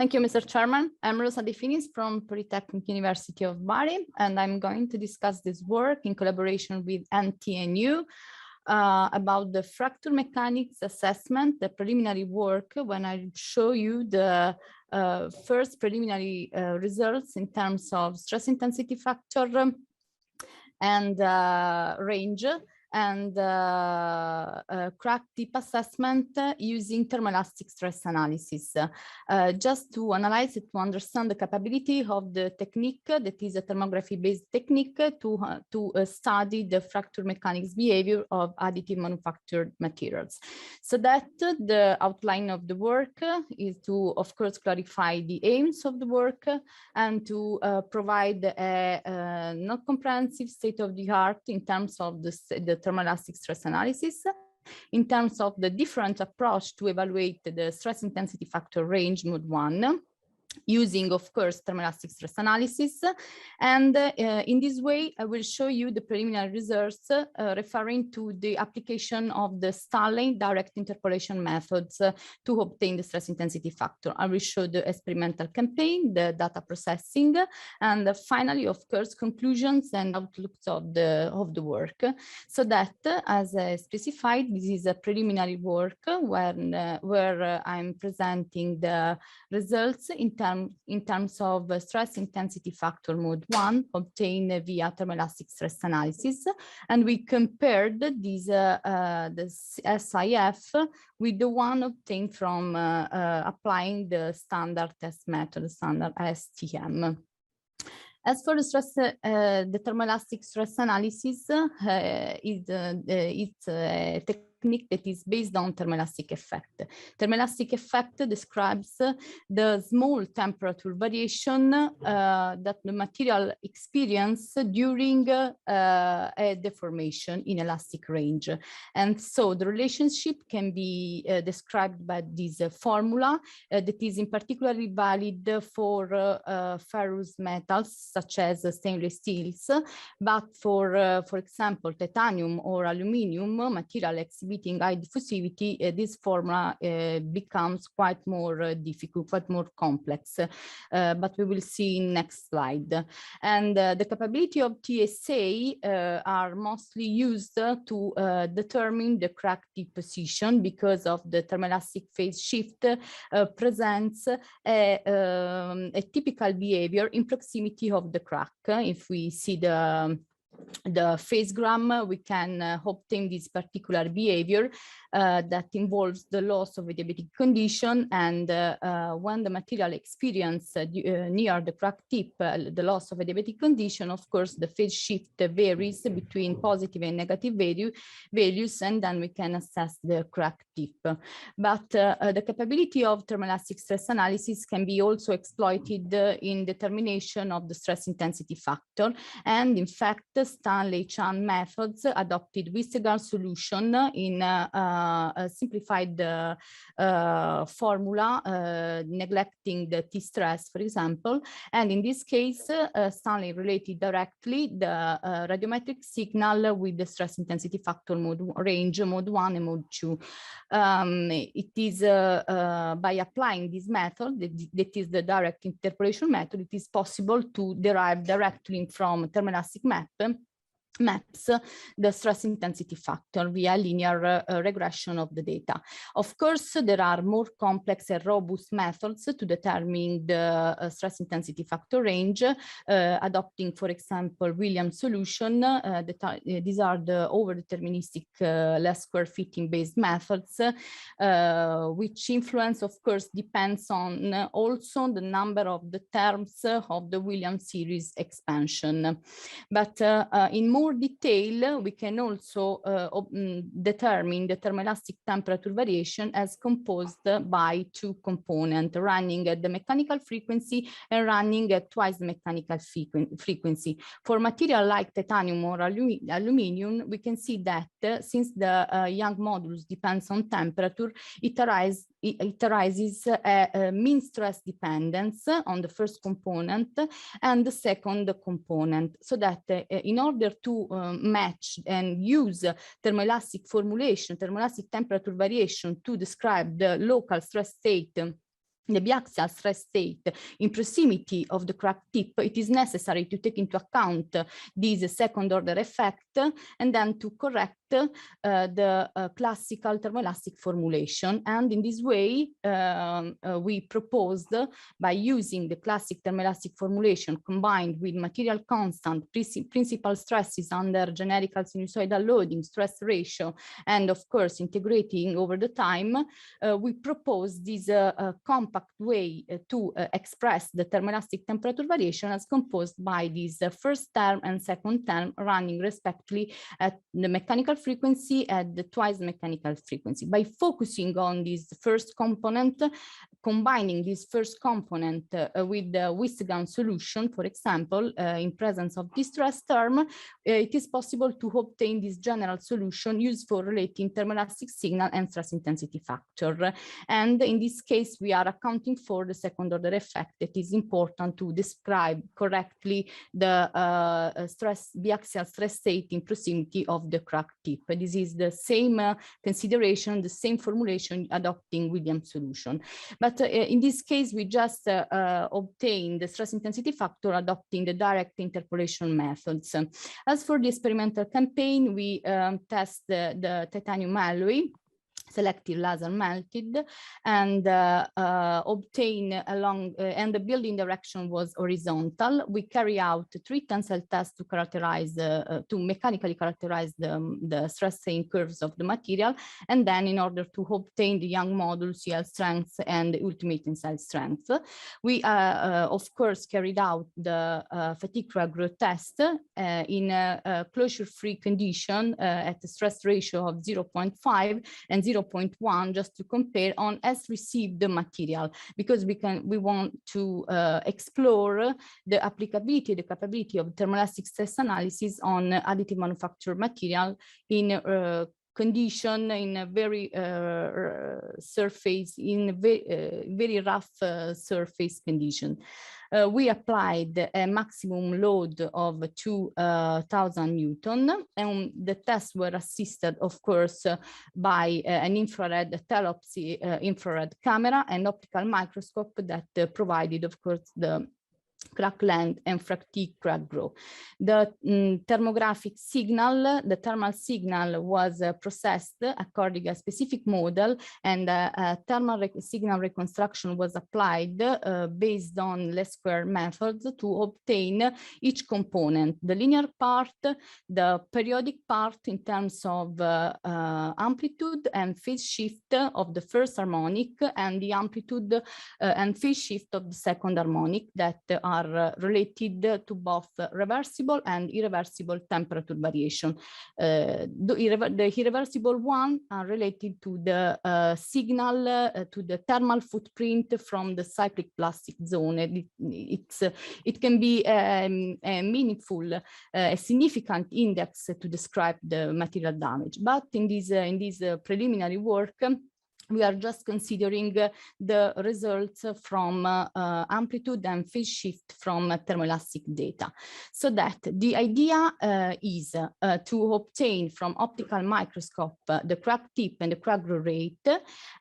Thank you, Mr. Chairman. I'm Rosa de Finis from Polytechnic University of Bari, and I'm going to discuss this work in collaboration with NTNU about the fracture mechanics assessment, the preliminary work, when I show you the first preliminary results in terms of stress intensity factor and range, and crack tip assessment using thermoelastic stress analysis. Just to analyze it, to understand the capability of the technique, that is a thermography-based technique to study the fracture mechanics behavior of additive manufactured materials. So that the outline of the work is to, of course, clarify the aims of the work and to provide a not comprehensive state-of-the-art in terms of the thermoelastic stress analysis, in terms of the different approach to evaluate the stress intensity factor range mode 1, using, of course, thermoelastic stress analysis. And in this way, I will show you the preliminary results referring to the application of the Stanley direct interpolation methods to obtain the stress intensity factor. I will show the experimental campaign, the data processing, and finally, of course, conclusions and outlooks of the work. So that, as I specified, this is a preliminary work where I'm presenting the results in terms of stress intensity factor mode 1 obtained via thermoelastic stress analysis, and we compared this the SIF with the one obtained from applying the standard test method, standard STM. As for the stress, the thermoelastic stress analysis it's a technique that is based on thermoelastic effect. Thermoelastic effect describes the small temperature variation that the material experiences during a deformation in elastic range. And so the relationship can be described by this formula that is in particularly valid for ferrous metals such as stainless steels, but for example, titanium or aluminium material exhibiting high diffusivity, this formula becomes quite more difficult, quite more complex, but we will see in next slide. And the capability of TSA are mostly used to determine the crack tip position, because of the thermoelastic phase shift presents a typical behavior in proximity of the crack. If we see the phase gram, we can obtain this particular behavior that involves the loss of a diabetic condition, and when the material experience near the crack tip the loss of a diabetic condition, of course the phase shift varies between positive and negative values, and then we can assess the crack tip. But the capability of thermoelastic stress analysis can be also exploited in determination of the stress intensity factor, and in fact Stanley-Chan methods adopted Westergaard solution in a simplified formula, neglecting the T-stress, for example. And in this case, Stanley related directly the radiometric signal with the stress intensity factor range, mode 1 and mode 2. It is by applying this method, that is the direct interpolation method, it is possible to derive directly from thermoelastic maps the stress intensity factor via linear regression of the data. Of course, there are more complex and robust methods to determine the stress intensity factor range, adopting, for example, Williams solution. These are the over-deterministic less square fitting based methods, which influence, of course, depends on also the number of the terms of the Williams series expansion. But in more detail, we can also determine the thermoelastic temperature variation as composed by two components, running at the mechanical frequency and running at twice the mechanical frequency. For material like titanium or aluminium, we can see that since the Young modulus depends on temperature, it arises a mean stress dependence on the first component and the second component, so that in order to match and use thermoelastic formulation, thermoelastic temperature variation to describe the local stress state the biaxial stress state in proximity of the crack tip, it is necessary to take into account this second order effect and then to correct the classical thermoelastic formulation. And in this way, we proposed, by using the classic thermoelastic formulation combined with material constant, principal stresses under generical sinusoidal loading, stress ratio, and of course integrating over the time, we propose this compact way to express the thermoelastic temperature variation as composed by this first term and second term running respectively at the mechanical frequency at the twice mechanical frequency. By focusing on this first component, combining this first component with the Wistagund solution, for example, in presence of this stress term, it is possible to obtain this general solution used for relating thermoelastic signal and stress intensity factor. And in this case, we are accounting for the second order effect. It is important to describe correctly the biaxial stress state in proximity of the crack tip. This is the same consideration, the same formulation adopting Williams solution. But in this case, we just obtain the stress intensity factor adopting the direct interpolation methods. As for the experimental campaign, we test the titanium alloy, selective laser melted, and obtain along, and the building direction was horizontal. We carry out 3 tensile tests to characterize, to mechanically characterize the stress strain curves of the material, and then in order to obtain the Young modulus, yield strength, and ultimate tensile strength. We, of course, carried out the fatigue crack growth test in a closure-free condition at a stress ratio of 0.5 and 0.1, just to compare on as received the material, because we want to explore the applicability, the capability of thermoelastic stress analysis on additive manufactured material in condition, in a very surface, in very rough surface condition. We applied a maximum load of 2000 Newton, and the tests were assisted, of course, by an infrared telepsy infrared camera and optical microscope that provided, of course, the crack length and fatigue crack growth. The thermographic signal, the thermal signal was processed according to a specific model, and thermal signal reconstruction was applied based on least square methods to obtain each component, the linear part, the periodic part in terms of amplitude and phase shift of the first harmonic, and the amplitude and phase shift of the second harmonic that are related to both reversible and irreversible temperature variation. The irreversible one are related to the signal, to the thermal footprint from the cyclic plastic zone. It can be a meaningful, a significant index to describe the material damage. But in this preliminary work, we are just considering the results from amplitude and phase shift from thermoelastic data. So that the idea is to obtain from optical microscope the crack tip and the crack growth rate,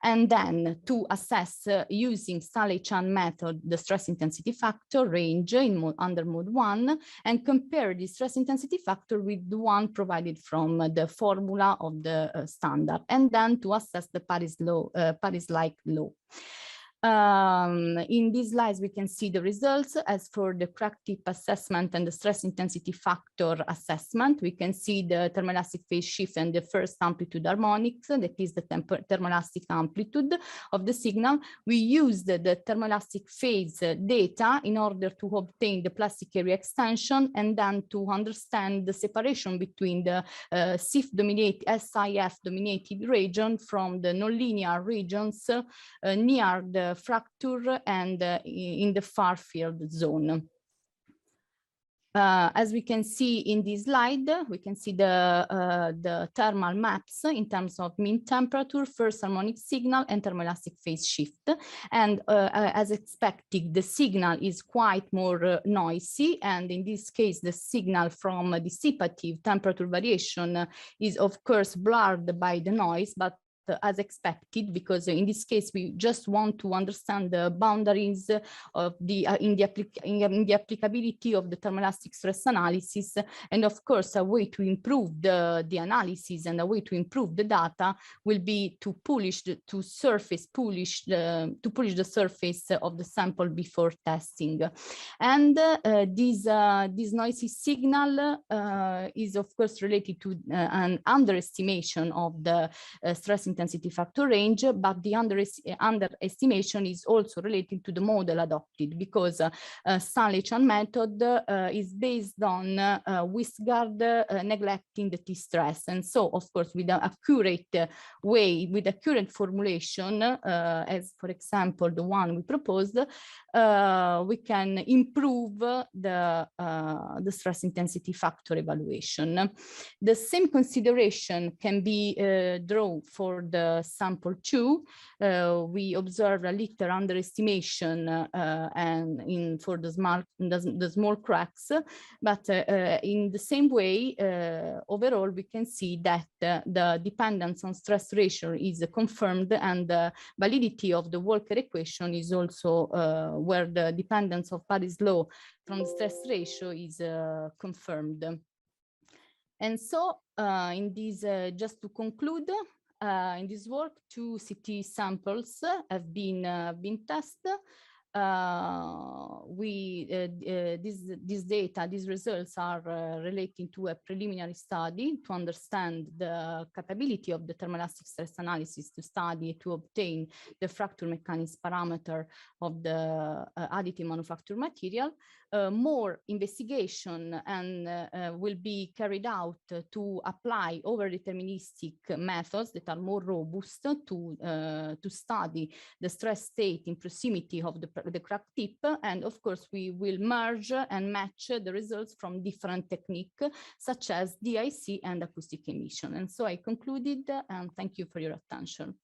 and then to assess using Stanley-Chan method the stress intensity factor range in under mode 1, and compare the stress intensity factor with the one provided from the formula of the standard, and then to assess the Paris law, Paris-like law. In these slides, we can see the results. As for the crack tip assessment and the stress intensity factor assessment, we can see the thermoelastic phase shift and the first amplitude harmonics, that is the thermoelastic amplitude of the signal. We used the thermoelastic phase data in order to obtain the plastic area extension, and then to understand the separation between the SIF-dominated, SIF-dominated region from the nonlinear regions near the fracture and in the far field zone. As we can see in this slide, we can see the thermal maps in terms of mean temperature, first harmonic signal, and thermoelastic phase shift. And as expected, the signal is quite more noisy, and in this case, the signal from dissipative temperature variation is, of course, blurred by the noise, but as expected, because in this case, we just want to understand the boundaries of the in the applicability of the thermoelastic stress analysis. And of course, a way to improve the analysis and a way to improve the data will be to polish the surface of the sample before testing. And this noisy signal is of course related to an underestimation of the stress intensity factor range, but the underestimation is also related to the model adopted, because Stanley-Chan method is based on Wisgard neglecting the T-stress. And so, of course, with an accurate way, with accurate formulation, as for example, the one we proposed, we can improve the stress intensity factor evaluation. The same consideration can be drawn for the sample 2. We observe a little underestimation and for the small cracks, but in the same way, overall, we can see that the dependence on stress ratio is confirmed, and the validity of the Walker equation is also where the dependence of Paris law from the stress ratio is confirmed. And so in this, just to conclude, in this work, 2 CT samples have been tested. These results are relating to a preliminary study to understand the capability of the thermoelastic stress analysis to obtain the fracture mechanics parameter of the additive manufactured material. More investigation will be carried out to apply over-deterministic methods that are more robust to study the stress state in proximity of the crack tip. And of course, we will merge and match the results from different techniques, such as DIC and acoustic emission. And so I concluded, and thank you for your attention.